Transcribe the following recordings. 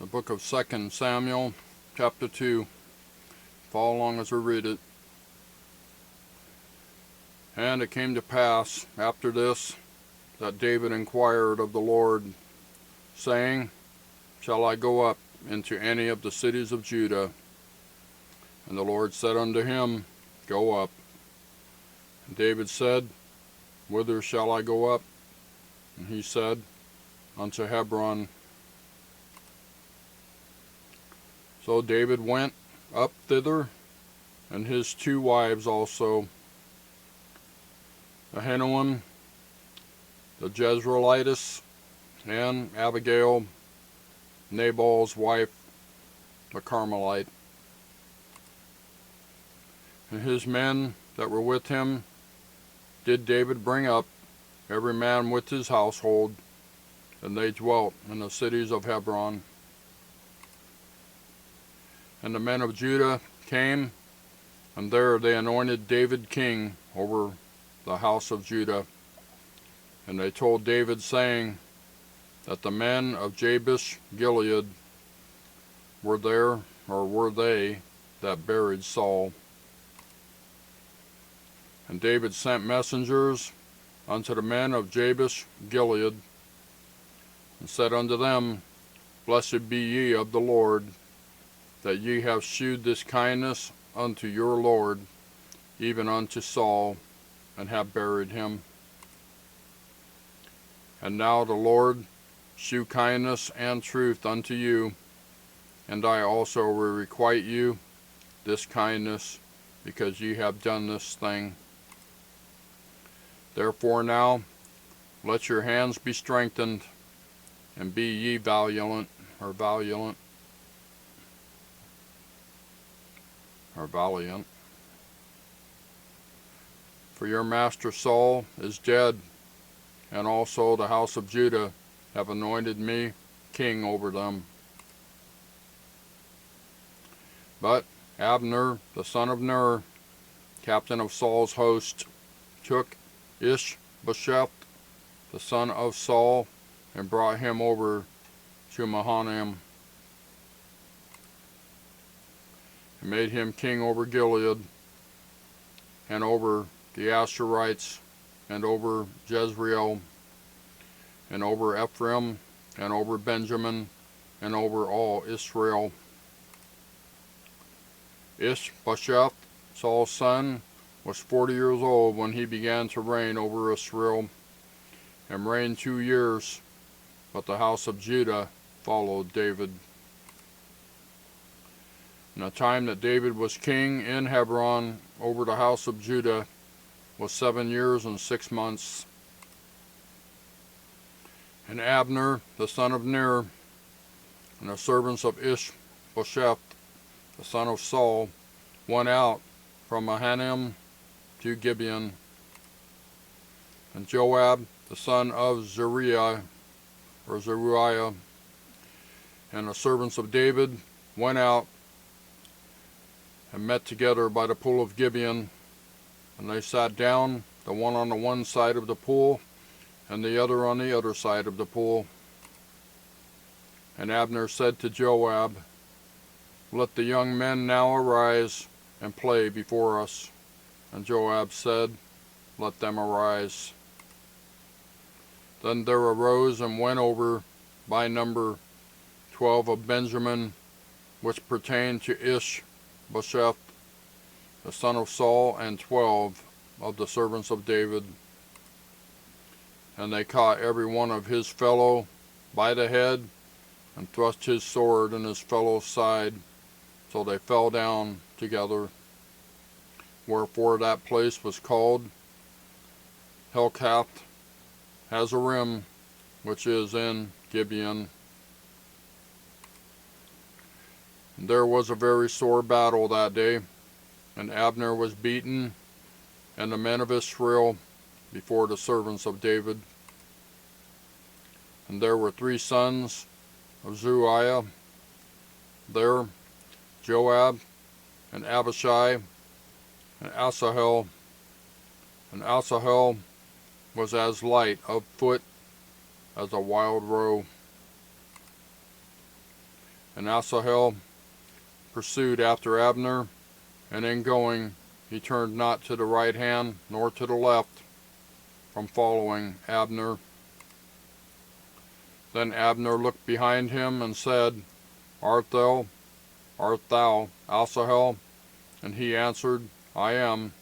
The book of 2 Samuel, chapter 2. Follow along as we read it. And it came to pass after this that David inquired of the Lord, saying, Shall I go up into any of the cities of Judah? And the Lord said unto him, Go up. And David said, Whither shall I go up? And he said, Unto Hebron. So David went up thither, and his 2 wives also, Ahinoam the Jezreelitess, and Abigail, Nabal's wife, the Carmelite. And his men that were with him did David bring up, every man with his household, and they dwelt in the cities of Hebron. And the men of Judah came, and there they anointed David king over the house of Judah. And they told David, saying, that the men of Jabesh Gilead were there, or were they, that buried Saul. And David sent messengers unto the men of Jabesh Gilead, and said unto them, Blessed be ye of the Lord, that ye have shewed this kindness unto your Lord, even unto Saul, and have buried him. And now the Lord shew kindness and truth unto you, and I also will requite you this kindness, because ye have done this thing. Therefore now let your hands be strengthened, and be ye valiant, for your master Saul is dead, and also the house of Judah have anointed me king over them. But Abner, the son of Ner, captain of Saul's host, took Ishbosheth, the son of Saul, and brought him over to Mahanaim, and made him king over Gilead, and over the Asherites, and over Jezreel, and over Ephraim, and over Benjamin, and over all Israel. Ishbosheth, Saul's son, was 40 years old when he began to reign over Israel, and reigned 2 years, but the house of Judah followed David. In the time that David was king in Hebron over the house of Judah was 7 years and 6 months. And Abner, the son of Ner, and the servants of Ishbosheth, the son of Saul, went out from Mahanaim to Gibeon. And Joab, the son of Zeruiah, and the servants of David went out and met together by the pool of Gibeon. And they sat down, the one on the one side of the pool, and the other on the other side of the pool. And Abner said to Joab, Let the young men now arise and play before us. And Joab said, Let them arise. Then there arose and went over by number 12 of Benjamin, which pertained to Ishbosheth, the son of Saul, and 12 of the servants of David. And they caught every one of his fellow by the head, and thrust his sword in his fellow's side, till they fell down together. Wherefore that place was called Helkath Hazarim, which is in Gibeon. And there was a very sore battle that day, and Abner was beaten, and the men of Israel, before the servants of David. And there were 3 sons of Zeruiah there, Joab, and Abishai, and Asahel. And Asahel was as light of foot as a wild roe. And Asahel pursued after Abner, and in going he turned not to the right hand nor to the left from following Abner. Then Abner looked behind him and said, Art thou Asahel? And he answered, I am.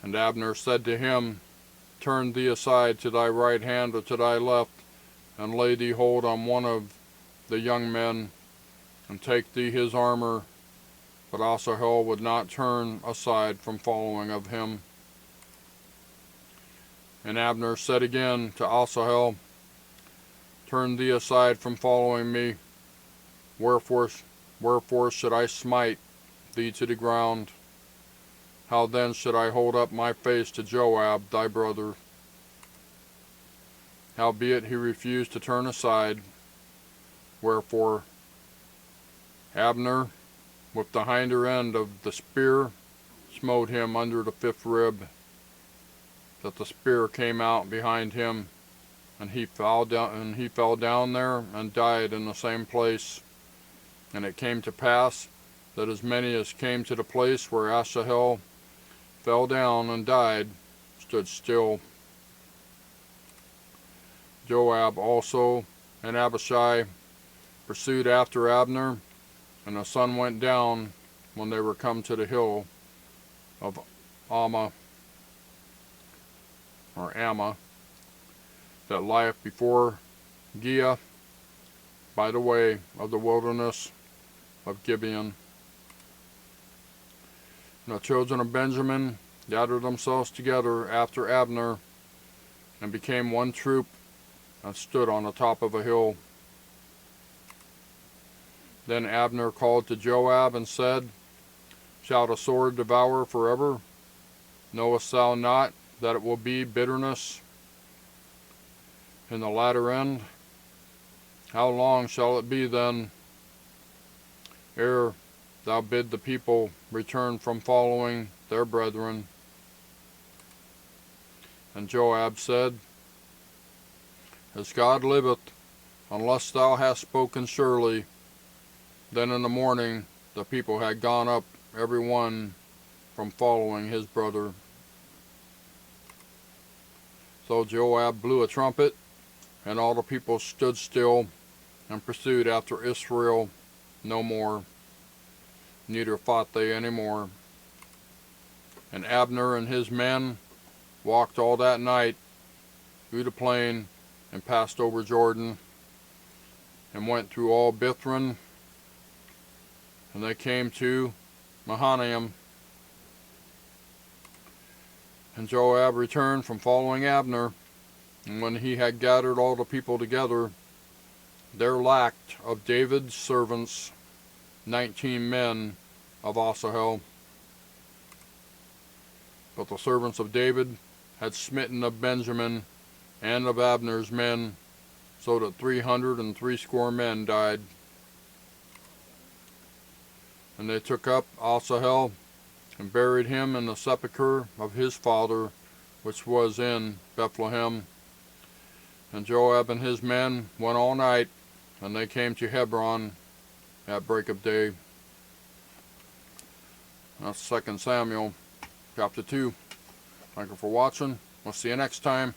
And Abner said to him, Turn thee aside to thy right hand or to thy left, and lay thee hold on one of the young men, and take thee his armor. But Asahel would not turn aside from following of him. And Abner said again to Asahel, Turn thee aside from following me. Wherefore should I smite thee to the ground? How then should I hold up my face to Joab thy brother? Howbeit he refused to turn aside. Wherefore Abner, with the hinder end of the spear, smote him under the fifth rib, that the spear came out behind him, and he fell down there and died in the same place. And it came to pass that as many as came to the place where Asahel fell down and died stood still. Joab also and Abishai pursued after Abner, and the sun went down when they were come to the hill of Ammah, that lieth before Giah, by the way of the wilderness of Gibeon. And the children of Benjamin gathered themselves together after Abner, and became one troop, and stood on the top of a hill. Then Abner called to Joab and said, Shall the sword devour forever? Knowest thou not that it will be bitterness in the latter end? How long shall it be then, ere thou bid the people return from following their brethren? And Joab said, As God liveth, unless thou hast spoken surely. Then in the morning the people had gone up every one from following his brother. So Joab blew a trumpet, and all the people stood still, and pursued after Israel no more, neither fought they any more. And Abner and his men walked all that night through the plain, and passed over Jordan, and went through all Bithron, and they came to Mahanaim. And Joab returned from following Abner, and when he had gathered all the people together, there lacked of David's servants 19 men of Asahel. But the servants of David had smitten of Benjamin and of Abner's men, so that 360 men died. And they took up Asahel, and buried him in the sepulchre of his father, which was in Bethlehem. And Joab and his men went all night, and they came to Hebron at break of day. That's 2 Samuel chapter 2. Thank you for watching. We'll see you next time.